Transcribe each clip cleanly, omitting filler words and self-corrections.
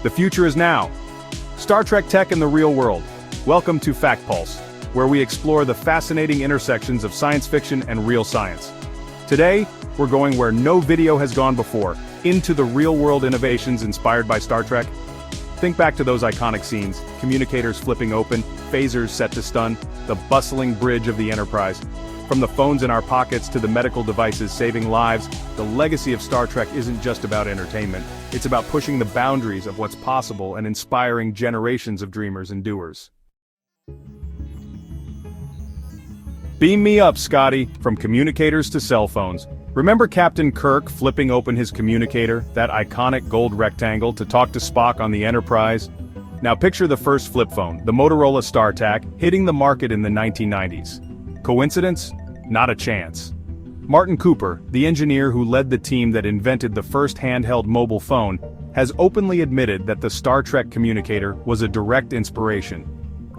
The future is now. Star Trek tech in the real world. Welcome to Fact Pulse, where we explore the fascinating intersections of science fiction and real science. Today, we're going where no video has gone before, into the real-world innovations inspired by Star Trek. Think back to those iconic scenes, communicators flipping open, phasers set to stun, the bustling bridge of the Enterprise. From the phones in our pockets to the medical devices saving lives, the legacy of Star Trek isn't just about entertainment. It's about pushing the boundaries of what's possible and inspiring generations of dreamers and doers. Beam me up, Scotty, from communicators to cell phones. Remember Captain Kirk flipping open his communicator, that iconic gold rectangle, to talk to Spock on the Enterprise? Now picture the first flip phone, the Motorola StarTAC, hitting the market in the 1990s. Coincidence? Not a chance. Martin Cooper, the engineer who led the team that invented the first handheld mobile phone, has openly admitted that the Star Trek communicator was a direct inspiration.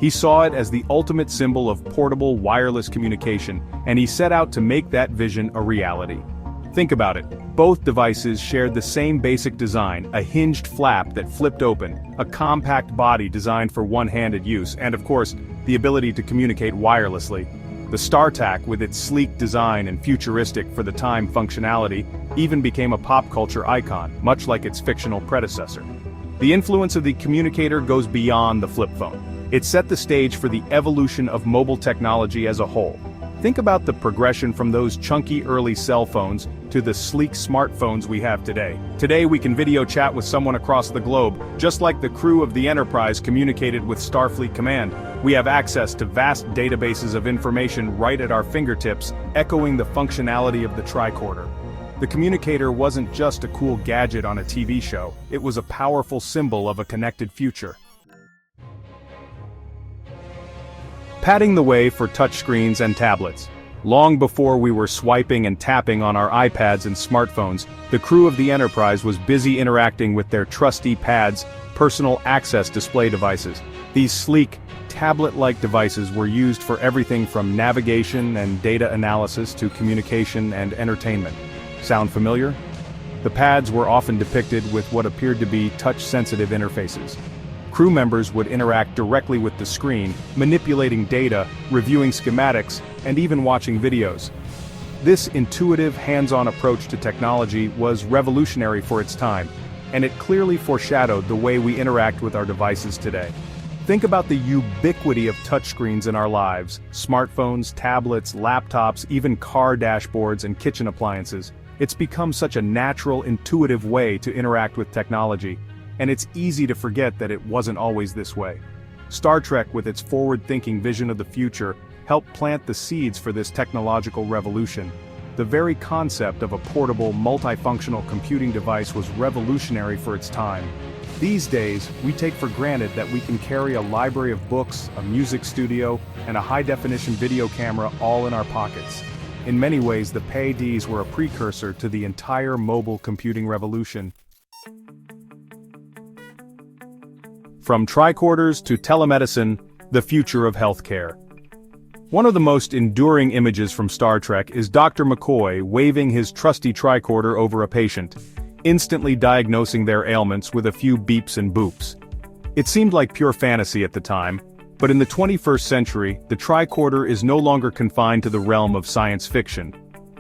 He saw it as the ultimate symbol of portable wireless communication, and he set out to make that vision a reality. Think about it. Both devices shared the same basic design, a hinged flap that flipped open, a compact body designed for one-handed use, and of course, the ability to communicate wirelessly. The StarTAC, with its sleek design and futuristic for the time functionality, even became a pop culture icon, much like its fictional predecessor. The influence of the communicator goes beyond the flip phone. It set the stage for the evolution of mobile technology as a whole. Think about the progression from those chunky early cell phones to the sleek smartphones we have today. Today we can video chat with someone across the globe, just like the crew of the Enterprise communicated with Starfleet Command. We have access to vast databases of information right at our fingertips, echoing the functionality of the Tricorder. The communicator wasn't just a cool gadget on a TV show, it was a powerful symbol of a connected future. Paving the way for touchscreens and tablets. Long before we were swiping and tapping on our iPads and smartphones, the crew of the Enterprise was busy interacting with their trusty pads, personal access display devices. These sleek, tablet-like devices were used for everything from navigation and data analysis to communication and entertainment. Sound familiar? The pads were often depicted with what appeared to be touch-sensitive interfaces. Crew members would interact directly with the screen, manipulating data, reviewing schematics, and even watching videos. This intuitive, hands-on approach to technology was revolutionary for its time, and it clearly foreshadowed the way we interact with our devices today. Think about the ubiquity of touchscreens in our lives: smartphones, tablets, laptops, even car dashboards and kitchen appliances. It's become such a natural, intuitive way to interact with technology. And it's easy to forget that it wasn't always this way. Star Trek, with its forward-thinking vision of the future, helped plant the seeds for this technological revolution. The very concept of a portable, multifunctional computing device was revolutionary for its time. These days, we take for granted that we can carry a library of books, a music studio, and a high-definition video camera all in our pockets. In many ways, the PADs were a precursor to the entire mobile computing revolution. From tricorders to telemedicine, the future of healthcare. One of the most enduring images from Star Trek is Dr. McCoy waving his trusty tricorder over a patient, instantly diagnosing their ailments with a few beeps and boops. It seemed like pure fantasy at the time, but in the 21st century, the tricorder is no longer confined to the realm of science fiction.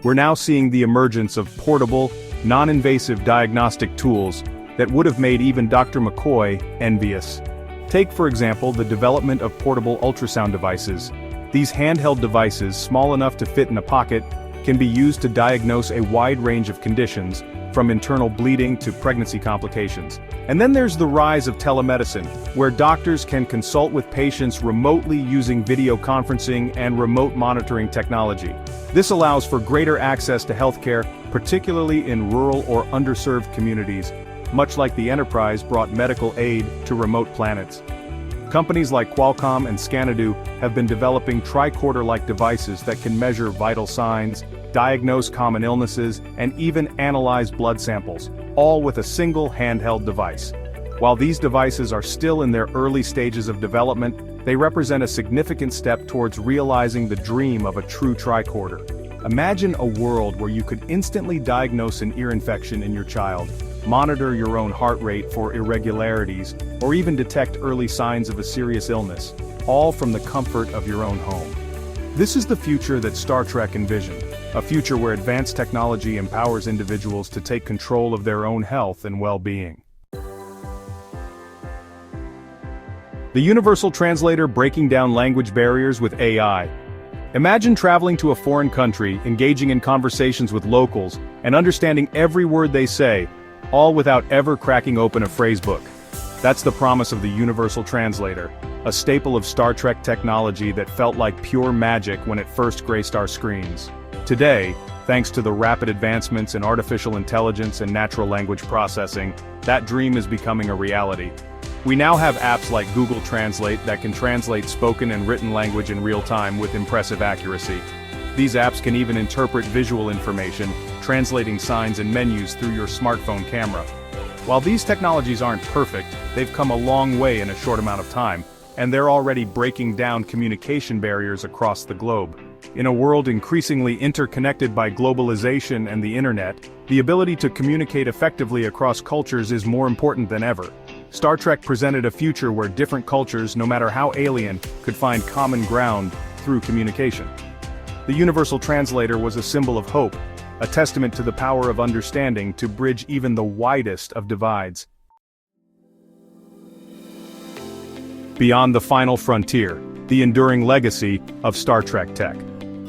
We're now seeing the emergence of portable, non-invasive diagnostic tools that would have made even Dr. McCoy envious. Take, for example, the development of portable ultrasound devices. These handheld devices, small enough to fit in a pocket, can be used to diagnose a wide range of conditions, from internal bleeding to pregnancy complications. And then there's the rise of telemedicine, where doctors can consult with patients remotely using video conferencing and remote monitoring technology. This allows for greater access to healthcare, particularly in rural or underserved communities, much like the Enterprise brought medical aid to remote planets. Companies like Qualcomm and Scanadu have been developing tricorder-like devices that can measure vital signs, diagnose common illnesses, and even analyze blood samples, all with a single handheld device. While these devices are still in their early stages of development, they represent a significant step towards realizing the dream of a true tricorder. Imagine a world where you could instantly diagnose an ear infection in your child, monitor your own heart rate for irregularities, or even detect early signs of a serious illness, all from the comfort of your own home. This is the future that Star Trek envisioned, a future where advanced technology empowers individuals to take control of their own health and well-being. The Universal Translator breaking down language barriers with AI. Imagine traveling to a foreign country, engaging in conversations with locals, and understanding every word they say, all without ever cracking open a phrasebook. That's the promise of the Universal Translator, a staple of Star Trek technology that felt like pure magic when it first graced our screens. Today, thanks to the rapid advancements in artificial intelligence and natural language processing, that dream is becoming a reality. We now have apps like Google Translate that can translate spoken and written language in real time with impressive accuracy. These apps can even interpret visual information, translating signs and menus through your smartphone camera. While these technologies aren't perfect, they've come a long way in a short amount of time, and they're already breaking down communication barriers across the globe. In a world increasingly interconnected by globalization and the internet, the ability to communicate effectively across cultures is more important than ever. Star Trek presented a future where different cultures, no matter how alien, could find common ground through communication. The Universal Translator was a symbol of hope, a testament to the power of understanding to bridge even the widest of divides. Beyond the final frontier, the enduring legacy of Star Trek tech.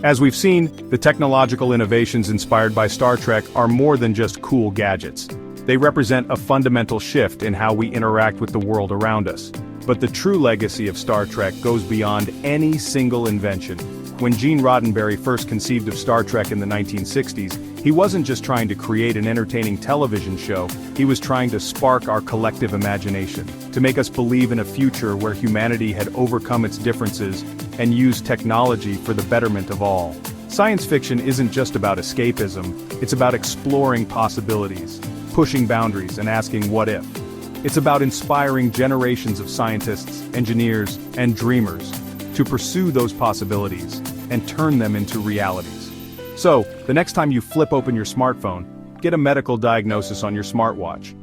As we've seen, the technological innovations inspired by Star Trek are more than just cool gadgets. They represent a fundamental shift in how we interact with the world around us. But the true legacy of Star Trek goes beyond any single invention. When Gene Roddenberry first conceived of Star Trek in the 1960s, he wasn't just trying to create an entertaining television show, he was trying to spark our collective imagination, to make us believe in a future where humanity had overcome its differences and used technology for the betterment of all. Science fiction isn't just about escapism, it's about exploring possibilities, pushing boundaries and asking what if. It's about inspiring generations of scientists, engineers, and dreamers to pursue those possibilities and turn them into realities. So, the next time you flip open your smartphone, get a medical diagnosis on your smartwatch,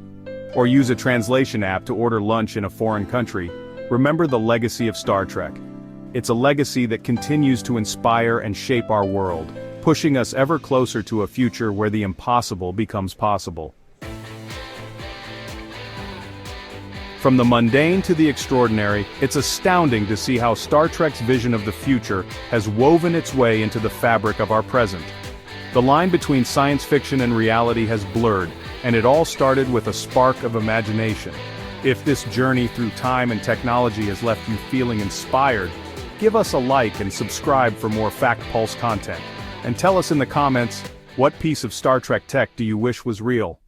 or use a translation app to order lunch in a foreign country, remember the legacy of Star Trek. It's a legacy that continues to inspire and shape our world, pushing us ever closer to a future where the impossible becomes possible. From the mundane to the extraordinary, it's astounding to see how Star Trek's vision of the future has woven its way into the fabric of our present. The line between science fiction and reality has blurred, and it all started with a spark of imagination. If this journey through time and technology has left you feeling inspired, give us a like and subscribe for more Fact Pulse content. And tell us in the comments, what piece of Star Trek tech do you wish was real?